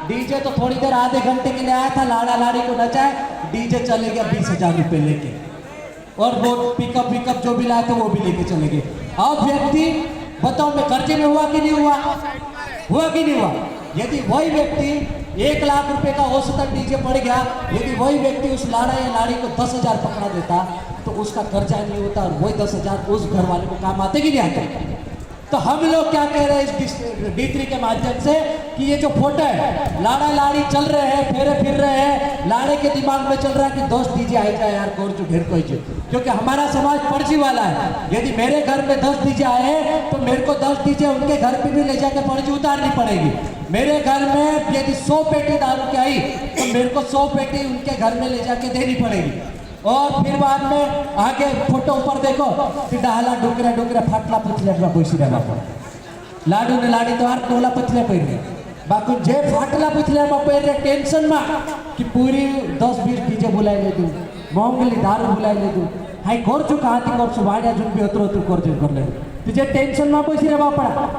DJ तो थोड़ी देर आधे घंटे के लिए आया था, लाड़ा लाड़ी को नचाए, डीजे चले गया 20,000 रुपये लेके, और वो पिकअप जो भी लाए थे वो भी लेके चले गए। अब व्यक्ति बताओ मैं कर्जे में हुआ कि नहीं हुआ, हुआ कि नहीं हुआ? यदि वही व्यक्ति 1 लाख रुपए का औसतन डीजे पड़ गया, यदि वही व्यक्ति उस लाड़ा या लाड़ी को 10,000 पकड़ा देता तो उसका कर्जा नहीं होता, और वही 10,000 उस घर वाले को काम आते कि नहीं आते? तो हम लोग क्या कह रहे हैं इस D3 के माध्यम से कि ये जो फोटो है, लाड़ा लाड़ी चल रहे हैं, फेरे फिर रहे हैं, लाड़े के दिमाग में चल रहा है कि दोस्त डीजे आए जाए यार, कोर जो ढेर कोई जो, क्योंकि हमारा समाज पर्ची वाला है। यदि मेरे घर में 10 डीजे आए हैं तो मेरे को 10 डीजे उनके घर पे भी ले जाकर पर्ची उतारनी पड़ेगी। मेरे घर में यदि 100 पेटी दारू की आई तो मेरे को 100 पेटी उनके घर में ले जाके देनी पड़ेगी। और फिर बाद में आगे फोटो ऊपर देखो, डाला डुकरे फाटला पतले बैसी रहा बाप लाडू ने लाड़ी तो टोला पतले पैर रहे बाकू जे फाटला पतले पैर रहे टेंशन में कि पूरी 10-20 डीजे बुलाई ले दूँ, मोंगली दारू बुलाई ले दूँ, हाई कर चुका हाथी कर सुबाड़िया जुन भी अतर कर ले तुझे टेंशन में बैसी रहा पड़ा।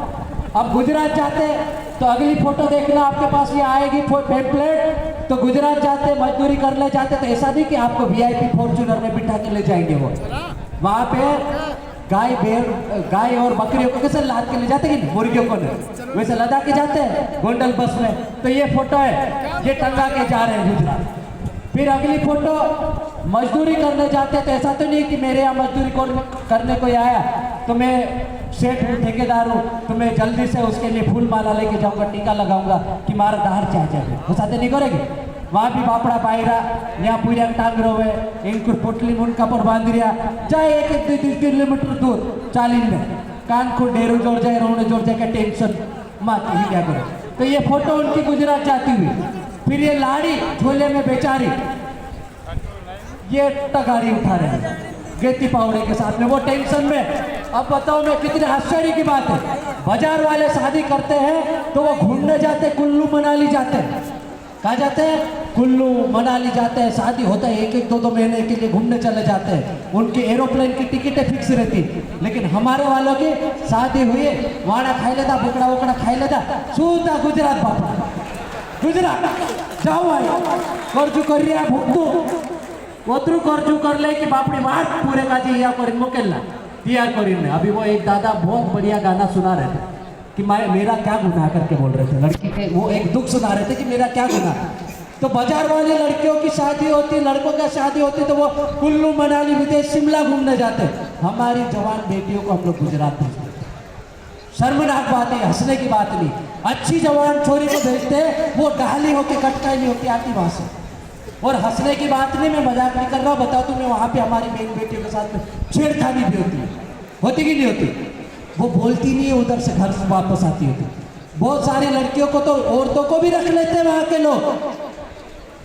अब गुजरात जाते तो अगली फोटो देखना आपके पास ये आएगी पेम्पलेट, तो गुजरात जाते मजदूरी करने जाते तो ऐसा नहीं कि आपको VIP फॉर्च्यूनर में बिठा के ले जाएंगे, वो वहाँ पे गाय और बकरियों को कैसे लाद के ले जाते कि मुर्गियों को नहीं, वैसे लदा के जाते हैं गोंडल बस में। तो ये फोटो है, ये टंगा के जा रहे हैं गुजरात। फिर अगली फोटो मजदूरी करने जाते तो ऐसा तो नहीं कि मेरे यहाँ मजदूरी करने कोई आया तो मैं सेठ हूँ, ठेकेदार हूँ, तो मैं जल्दी से उसके लिए फूल माला लेके जाऊँगा, टीका लगाऊंगा कि मारा दाहर चाह जाए, वो साथे नहीं करेंगे। वहाँ भी बापड़ा पायरा यहाँ पूरा टांग रोवे इनको पोटली मुनका पर बांध रिया जाए 1-2 किलोमीटर दूर चालीन में कान को डेरू जोड़ जाए, रोने जोड़ जाए, टेंशन मत ही क्या करो। तो ये फोटो उनकी गुजरात जाती हुई। फिर ये लाड़ी झोले में बेचारी ये टगारी उठा रहे हैं गेती पावड़े के साथ में, वो टेंशन में। अब बताओ मैं कितने आश्चर्य की बात है, बाजार वाले शादी करते हैं तो वो घूमने जाते, कुल्लू मनाली जाते हैं। कहाँ जाते हैं? कुल्लू मनाली जाते हैं। शादी होता है 1-2 महीने के लिए घूमने चले जाते हैं, उनकी एरोप्लेन की टिकटें फिक्स रहती। लेकिन हमारे वालों की शादी हुई वाड़ा खाई लेता, बुकड़ा वकड़ा खाई लेता, सूता गुजरात बापा गुजरात जाओ भाई कर्जू कर रहा है भुगतू ओतरू कर्जू कर ले कि बापड़ी बात पूरे का जी या कर मोकेला दिया करीने। अभी वो एक दादा बहुत बढ़िया गाना सुना रहे थे कि मेरा क्या गुनाह करके बोल रहे थे लड़की के, वो एक दुख सुना रहे थे कि मेरा क्या गुनाह। तो बाजार वाली लड़कियों की शादी होती, लड़कों की शादी होती तो वो कुल्लू मनाली विदेश शिमला घूमने जाते। हमारी जवान बेटियों को हम लोग गुजरात भेजते। शर्मनाक बात है, हंसने की बात नहीं। अच्छी जवान छोरी को भेजते वो डाली होके कटकाई नहीं होती आती वहां से। और हंसने की बात नहीं, मैं मजाक नहीं कर रहा हूँ, बताओ तुम्हें वहां पे हमारी बहन बेटियों के साथ में छेड़खानी भी होती कि नहीं होती? वो बोलती नहीं है, उधर से घर से वापस आती होती। बहुत सारी लड़कियों को तो औरतों को भी रख लेते हैं वहां के लोग,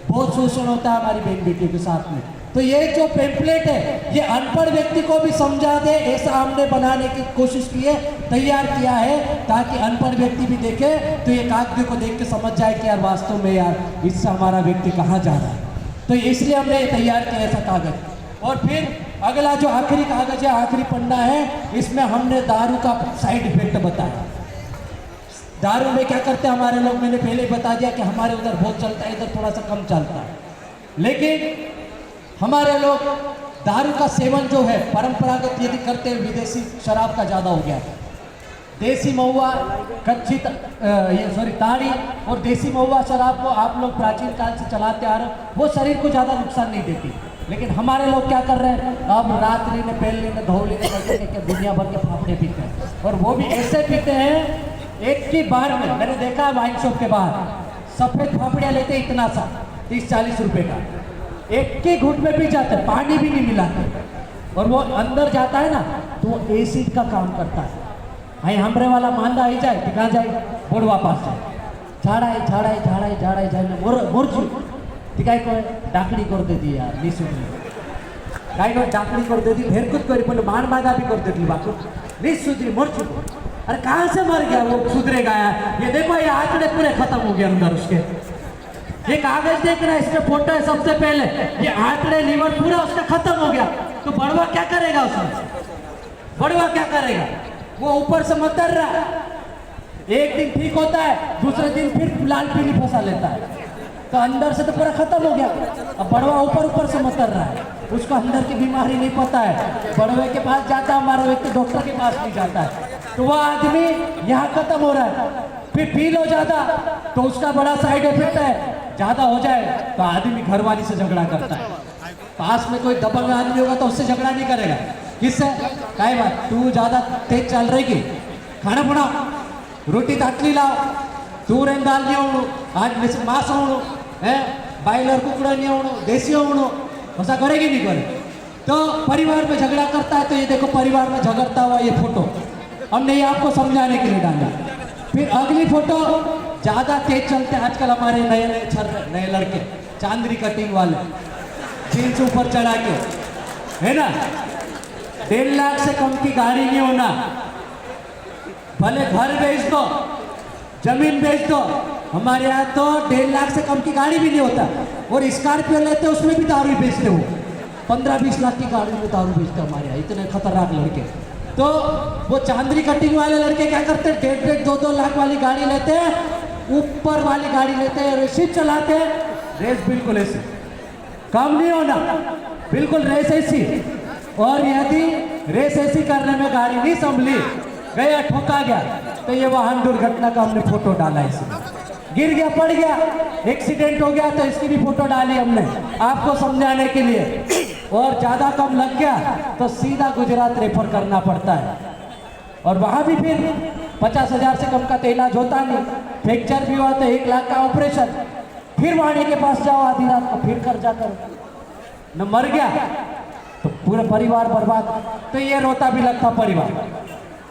बहुत शोषण होता है हमारी बहन बेटियों के साथ में। तो ये जो पेम्पलेट है ये अनपढ़ व्यक्ति को भी समझा दे, ऐसा हमने बनाने की कोशिश की है, तैयार किया है, ताकि अनपढ़ व्यक्ति भी देखे तो ये कागज को देख के समझ जाए कि यार वास्तव में यार इससे हमारा व्यक्ति कहाँ जा रहा है। तो इसलिए हमने तैयार किया ऐसा कागज। और फिर अगला जो आखिरी कागज है, आखिरी पन्ना है, इसमें हमने दारू का साइड इफेक्ट बताया। दारू में क्या करते हैं हमारे लोग, मैंने पहले ही बता दिया कि हमारे उधर बहुत चलता है, इधर थोड़ा सा कम चलता है। लेकिन हमारे लोग दारू का सेवन जो है परंपरागत यदि करते हैं, विदेशी शराब का ज़्यादा हो गया। देसी महुआ कच्ची ताड़ी और देसी महुआ शराब को आप लोग प्राचीन काल से चलाते आ रहे हो, वो शरीर को ज़्यादा नुकसान नहीं देती। लेकिन हमारे लोग क्या कर रहे हैं, अब रात्रि में पहले में धौली में करके दुनिया भर के फाफड़े पीते हैं, और वो भी ऐसे पीते हैं एक की बार में। मैंने देखा है वाइन शॉप के बाहर सफ़ेद फाफड़ियाँ लेते इतना सा 30-40 रुपये का, एक के घुट में पी जाते, पानी भी नहीं मिलाते, और वो अंदर जाता है ना तो वो एसिड का काम करता है। हाई हमरे वाला मांदा आई जाए टिका जाए बोड़वा पास जाए झाड़ाई झाड़ाई झाड़ाई झाड़ाई झाड़ाई मुर्जू टिकाई को डाकड़ी कर दे दी यार, नहीं सुन गाय को डाकड़ी कर दे दी, ढेर कुछ करी बोले मान मादा भी कर देती बाकू नहीं सुधरी मुर्जू। अरे कहाँ से मर गया वो, सुधरेगा यार। ये देखो ये आंकड़े पूरे खत्म हो गए अंदर उसके। ये कागज देख रहा है, इसमें फोटो है सबसे पहले, ये आंकड़े लीवर पूरा उसका खत्म हो गया। तो बड़वा क्या करेगा उसमें, बड़वा क्या करेगा, वो ऊपर से मत डर रहा, एक दिन ठीक होता है, दूसरे दिन फिर लाल पीली फंसा लेता है। तो अंदर से तो पूरा खत्म हो गया। अब बड़वा ऊपर ऊपर से मतर रहा है, उसको अंदर की बीमारी नहीं पता है। बड़वे के पास जाता है, हमारा व्यक्ति डॉक्टर के पास नहीं जाता है, तो वह आदमी यहाँ खत्म हो रहा है। फिर फील हो जाता तो उसका बड़ा साइड इफेक्ट है, ज्यादा हो जाए तो आदमी घरवाली से झगड़ा करता है। पास में कोई दबंग आदमी होगा तो उससे झगड़ा नहीं करेगा। किससे? काय बात, तू ज्यादा तेज चल रही की खाना बनाओ, रोटी ताटली लाओ, तू रेन दाल नहीं आवणु, आज मांस आवणु है, बायलर कुकड़ा नहीं आवणु, देसी आवणु, ऐसा करेगी नहीं करे। तो परिवार में झगड़ा करता है। तो ये देखो परिवार में झगड़ता हुआ ये फोटो हमने ये आपको समझाने के लिए डाला। फिर अगली फोटो, ज्यादा तेज चलते आजकल हमारे नए लड़के, चांदरी कटिंग वाले, जीन्स ऊपर चढ़ा के, है ना। 1.5 लाख से कम की गाड़ी नहीं होना, भले घर बेच दो, जमीन बेच दो। हमारे यहाँ तो 1.5 लाख से कम की गाड़ी भी नहीं होता, और स्कॉर्पियो लेते उसमें भी दारू बेचते हो। 15-20 लाख की गाड़ी में दारू बेचते हमारे यहाँ, इतने खतरनाक लड़के। तो वो चांदरी कटिंग वाले लड़के क्या करते हैं, 1.5-1.5, 2-2 लाख वाली गाड़ी लेते हैं, ऊपर वाली गाड़ी लेते हैं, रेस चलाते हैं। रेस बिल्कुल ऐसी कम नहीं होना, बिल्कुल रेस ऐसी। और यदि रेस ऐसी करने में गाड़ी नहीं संभली, गया ठोका गया, तो ये वाहन दुर्घटना का हमने फोटो डाला। इसमें गिर गया, पड़ गया, एक्सीडेंट हो गया, तो इसकी भी फोटो डाली हमने आपको समझाने के लिए। और ज्यादा कम लग गया तो सीधा गुजरात रेफर करना पड़ता है, और वहां भी फिर 50,000 से कम का तो इलाज होता नहीं। फ्रैक्चर भी हुआ तो 1 लाख का ऑपरेशन, फिर वाणी के पास जाओ आधी रात को, फिर कर्जा करो, न मर गया तो पूरा परिवार बर्बाद। तो ये रोता भी लगता परिवार।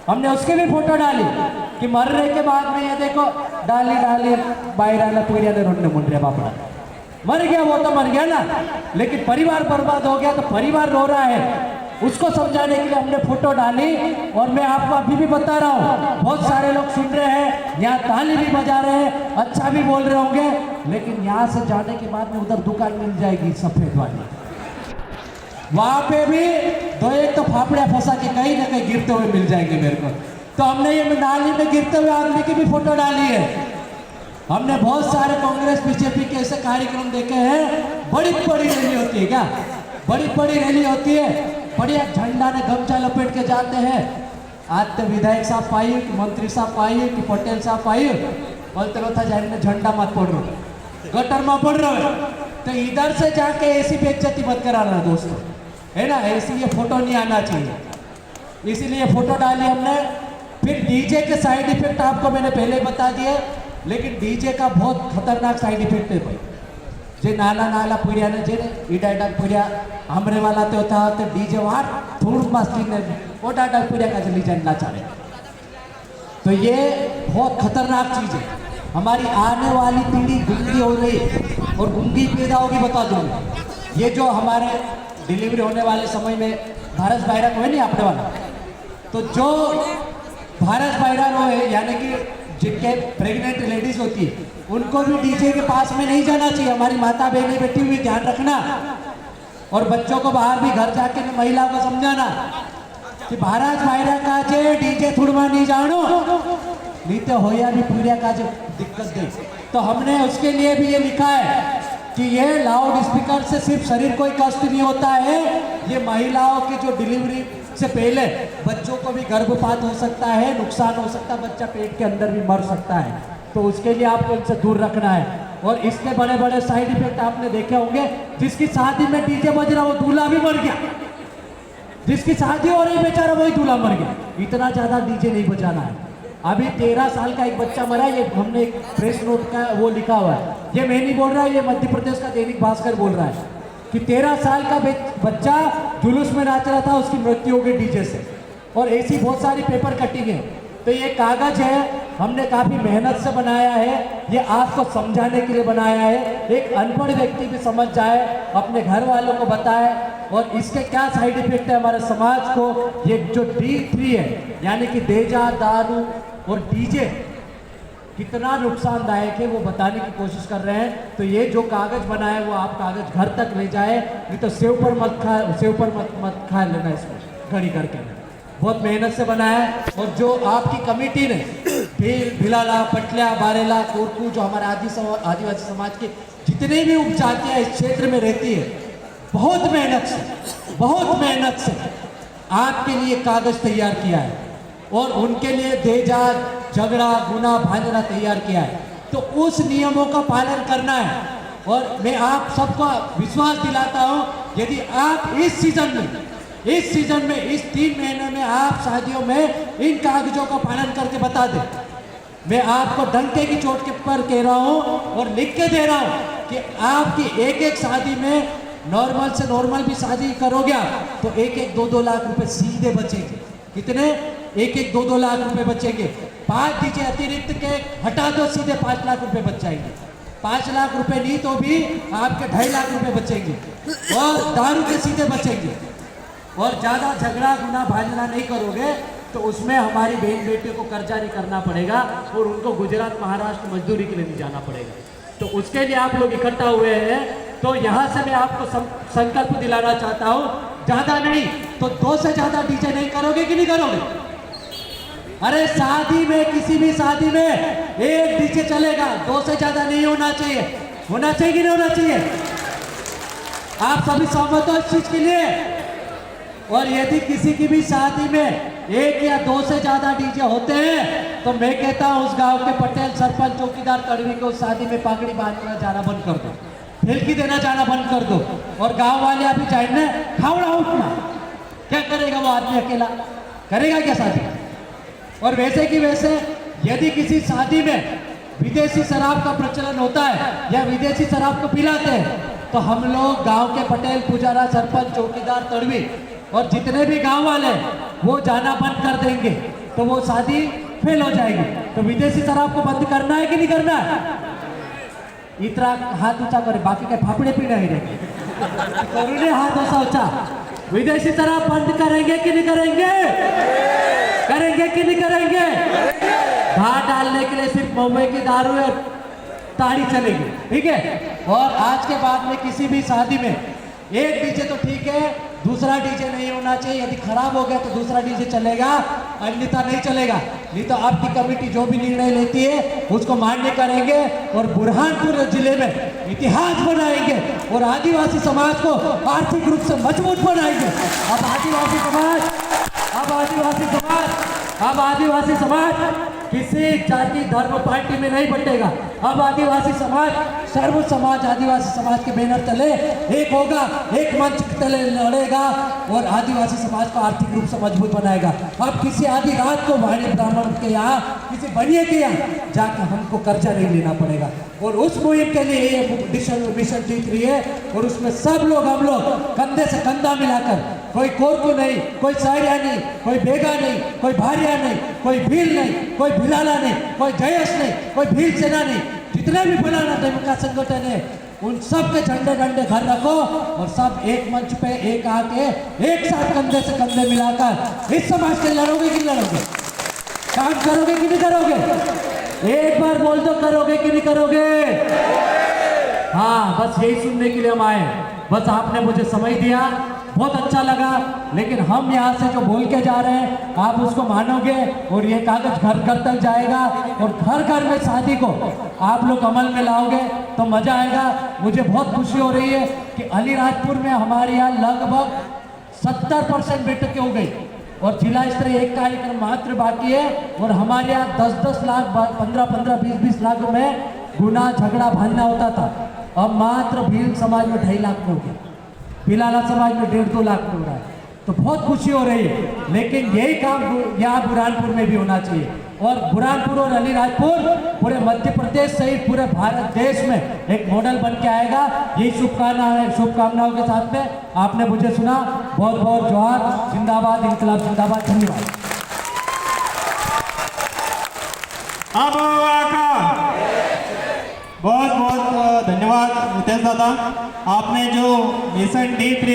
हमने उसके भी फोटो डाली कि मरने के बाद में ये देखो डाली बाहर पूरिया ने रोने मुंडे बापड़ा, मर गया वो तो मर गया ना, लेकिन परिवार बर्बाद हो गया तो परिवार रो रहा है। उसको समझाने के लिए हमने फोटो डाली। और मैं आपको अभी भी बता रहा हूँ, बहुत सारे लोग सुन रहे हैं, यहाँ ताली भी बजा रहे हैं, अच्छा भी बोल रहे होंगे, लेकिन यहाँ से जाने के बाद में उधर दुकान मिल जाएगी सफेद वाली, वहां पे भी 2-1 तो फाफड़िया फंसा के कहीं ना कहीं गिरते हुए मिल जाएंगे मेरे को। तो हमने ये नाली में गिरते हुए आदमी की भी फोटो डाली है। हमने बहुत सारे कांग्रेस बीजेपी के ऐसे कार्यक्रम देखे हैं, बड़ी बड़ी रैली होती है, क्या बड़ी बड़ी रैली होती है, बढ़िया झंडा ने गमछा लपेट के जाते हैं। आज तो विधायक साहब पाइए कि मंत्री साहब पाइए कि पटेल साहब पाइए, बोलते रहता जाए झंडा मत पड़ रहा, गटर में पड़ रहा है, तो इधर से जाके ऐसी बेइज्जती मत कराना दोस्तों, है ना। ऐसी ये फोटो नहीं आना चाहिए, इसीलिए फोटो डाली हमने। फिर डीजे के साइड इफेक्ट आपको मैंने पहले बता दिए, लेकिन डीजे का बहुत खतरनाक साइड इफेक्ट है भाई। जे नाला पीढ़िया ने जे ईडा पीढ़िया हमरे वाला तो होता तो डीजे वहां थोड़ मस्ती ने वो डाटा पीढ़िया का चली जाना चाहे। तो ये बहुत खतरनाक चीज है। हमारी आने वाली पीढ़ी गूंगी हो रही है और गूंगी पैदा होगी, बता दूंगा। ये जो हमारे डिलीवरी होने वाले समय में भारत बायरा को है नहीं अपने वाला, तो जो भारत बायरा वो है यानी कि जिनके प्रेग्नेंट लेडीज होती है उनको भी डीजे के पास में नहीं जाना चाहिए। हमारी माता बहनें बैठी हुई ध्यान रखना, और बच्चों को बाहर भी घर जाके महिलाओं को समझाना कि भारत बायरा का जे डीजे थुड़वा नहीं जानो नहीं तो होया भी पूरिया का जो दिक्कत दे। तो हमने उसके लिए भी ये लिखा है कि ये लाउड स्पीकर से सिर्फ शरीर को ही कष्ट नहीं होता है, ये महिलाओं की जो डिलीवरी से पहले बच्चों को भी गर्भपात हो सकता है, नुकसान हो सकता है, बच्चा पेट के अंदर भी मर सकता है। तो उसके लिए आपको इनसे दूर रखना है। और इसके बड़े बड़े साइड इफेक्ट आपने देखे होंगे। जिसकी शादी में डीजे बज रहा वो दूल्हा भी मर गया, जिसकी शादी हो रही बेचारा वही दूल्हा मर गया। इतना ज्यादा डीजे नहीं बजाना है। अभी 13 साल का एक बच्चा मरा, ये हमने एक प्रेस नोट का वो लिखा हुआ है, ये मैं नहीं बोल रहा, ये मध्य प्रदेश का दैनिक भास्कर बोल रहा है कि 13 साल का बच्चा जुलूस में नाच रहा था, उसकी मृत्यु हो गई डीजे से। और ऐसी बहुत सारी पेपर कटिंग है। तो ये कागज है, हमने काफी मेहनत से बनाया है, ये आपको समझाने के लिए बनाया है। एक अनपढ़ व्यक्ति भी समझ जाए, अपने घर वालों को बताए, और इसके क्या साइड इफेक्ट है हमारे समाज को। ये जो D3 है यानी कि देजा, दारू और डीजे कितना नुकसानदायक है वो बताने की कोशिश कर रहे हैं। तो ये जो कागज बना है वो आप कागज घर तक ले जाए, नहीं तो सेव पर मत खा लेना, इसको घड़ी करके। बहुत मेहनत से बनाया है। और जो आपकी कमेटी ने भील, भिलाला, पटलिया, बारेला, कोरकू, जो हमारे आदिवासी समाज के जितने भी उपजातियाँ इस क्षेत्र में रहती है, बहुत मेहनत से आपके लिए कागज तैयार किया है और उनके लिए देजा, झगड़ा, गुना, भांजना तैयार किया है। तो उस नियमों का पालन करना है और मैं आप सबको विश्वास दिलाता हूँ, यदि आप इस सीजन में इस 3 महीने में आप शादियों में इन कागजों का पालन करके बता दें, मैं आपको डंके की चोट के पर कह रहा हूँ और लिख के दे रहा हूँ कि आपकी एक शादी में नॉर्मल से नॉर्मल भी शादी करोगे आप तो 1-2 लाख रुपए सीधे बचेंगे। कितने? 1-2 लाख रुपए बचेंगे। 5 डीजे अतिरिक्त के हटा दो, सीधे 5 लाख रुपए बच जाएंगे। 5 लाख रुपए नहीं तो भी आपके 2.5 लाख रुपए बचेंगे और दारू के सीधे बचेंगे। और ज़्यादा झगड़ा, गुना, भांजना नहीं करोगे तो उसमें हमारी बहन बेटियों को कर्जा नहीं करना पड़ेगा और उनको गुजरात, महाराष्ट्र मजदूरी के लिए नहीं जाना पड़ेगा। तो उसके लिए आप लोग इकट्ठा हुए हैं, तो यहाँ से मैं आपको संकल्प दिलाना चाहता हूँ, ज़्यादा नहीं तो 2 से ज़्यादा डीजे नहीं करोगे कि नहीं करोगे? अरे शादी में, किसी भी शादी में 1 डीजे चलेगा, 2 से ज़्यादा नहीं होना चाहिए। होना चाहिए कि नहीं होना चाहिए? आप सभी सहमत हो इस चीज़ के लिए? और यदि किसी की भी शादी में 1 या 2 से ज़्यादा डीजे होते हैं तो मैं कहता हूँ उस गांव के पटेल, सरपंच, चौकीदार, तड़वी को शादी में पगड़ी बांधना जाना बंद कर दो, फिरकी देना जाना बंद कर दो। और गांव वाले अभी जाए खावड़ा उठना, क्या करेगा वो आदमी? अकेला करेगा क्या शादी? और वैसे की वैसे यदि किसी शादी में विदेशी शराब का प्रचलन होता है या विदेशी शराब को पिलाते हैं तो हम लोग गांव के पटेल, पुजारा, सरपंच, चौकीदार, तड़वी और जितने भी गांव वाले वो जाना बंद कर देंगे, तो वो शादी फेल हो जाएगी। तो विदेशी शराब को बंद करना है कि नहीं करना है? इतना हाथ ऊंचा करे, बाकी के फाफड़े पी नहीं रहे, करोड़े हाथ ऐसा ऊंचा। विदेशी शराब बंद करेंगे कि नहीं करेंगे? करेंगे कि नहीं करेंगे? भात डालने के लिए सिर्फ मुंबई की दारू और ताड़ी चलेगी, ठीक है? और आज के बाद में किसी भी शादी में 1 डीजे तो ठीक है, दूसरा डीजे नहीं होना चाहिए। यदि खराब हो गया तो दूसरा डीजे चलेगा, अन्यथा नहीं चलेगा। नहीं तो आपकी कमेटी जो भी निर्णय लेती है उसको मान्य करेंगे और बुरहानपुर जिले में इतिहास बनाएंगे और आदिवासी समाज को आर्थिक रूप से मजबूत बनाएंगे। अब आदिवासी समाज किसी जाति, धर्म, पार्टी में नहीं बटेगा। अब आदिवासी समाज, सर्व समाज आदिवासी समाज के बैनर तले एक होगा, एक मंच तले लड़ेगा और आदिवासी समाज को आर्थिक रूप से मजबूत बनाएगा। अब किसी आधी रात को वाणी ब्राह्मण के यहाँ, किसी बनिए के यहाँ जाकर हमको कर्जा नहीं लेना पड़ेगा। और उस मुहिम के लिए ये मिशन जीत रही है और उसमें सब लोग, हम लोग कंधे से कंधा मिलाकर, कोई कोरकू नहीं, कोई सायरिया नहीं, कोई बेगा नहीं, कोई भारिया नहीं, कोई भील नहीं, कोई भिलाला नहीं, कोई जयस नहीं, कोई भील सेना नहीं, जितने भी फलाना टाइप का संगठन है उन सब के झंडे डंडे घर रखो और सब एक मंच पे एक आके एक साथ कंधे से कंधे मिलाकर इस समाज के लड़ोगे कि लड़ोगे? काम करोगे कि नहीं करोगे? एक बार बोल दो, करोगे कि नहीं करोगे? हाँ, बस यही सुनने के लिए हम आए। बस आपने मुझे समय दिया, बहुत अच्छा लगा। लेकिन हम यहाँ से जो बोल के जा रहे हैं आप उसको मानोगे और ये कागज घर घर तक जाएगा और घर घर में शादी को आप लोग अमल में लाओगे तो मजा आएगा। मुझे बहुत खुशी हो रही है कि अलीराजपुर में हमारे यहाँ लगभग 70% बैठकें हो गई और जिला स्तरीय एक कार्यक्रम मात्र बाकी है और हमारे यहाँ 10-10 लाख, 15-15, 20-20 लाख में गुना, झगड़ा, भांजना होता था। अब मात्र भील समाज में 2.5 लाख में हो गया, भिलाला समाज में 1.5-2 लाख में हो रहा है। तो बहुत खुशी हो रही है। लेकिन यही काम यहाँ बुरहानपुर में भी होना चाहिए और बुरहानपुर और अलीराजपुर पूरे मध्य प्रदेश सहित पूरे भारत देश में एक मॉडल बन के आएगा। यही शुभकामनाओं के साथ में आपने मुझे सुना। बहुत बहुत जोहार, जिंदाबाद, इंकलाब जिंदाबाद, धन्यवाद। बहुत बहुत धन्यवाद नितेश दादा। आपने जो मिशन D3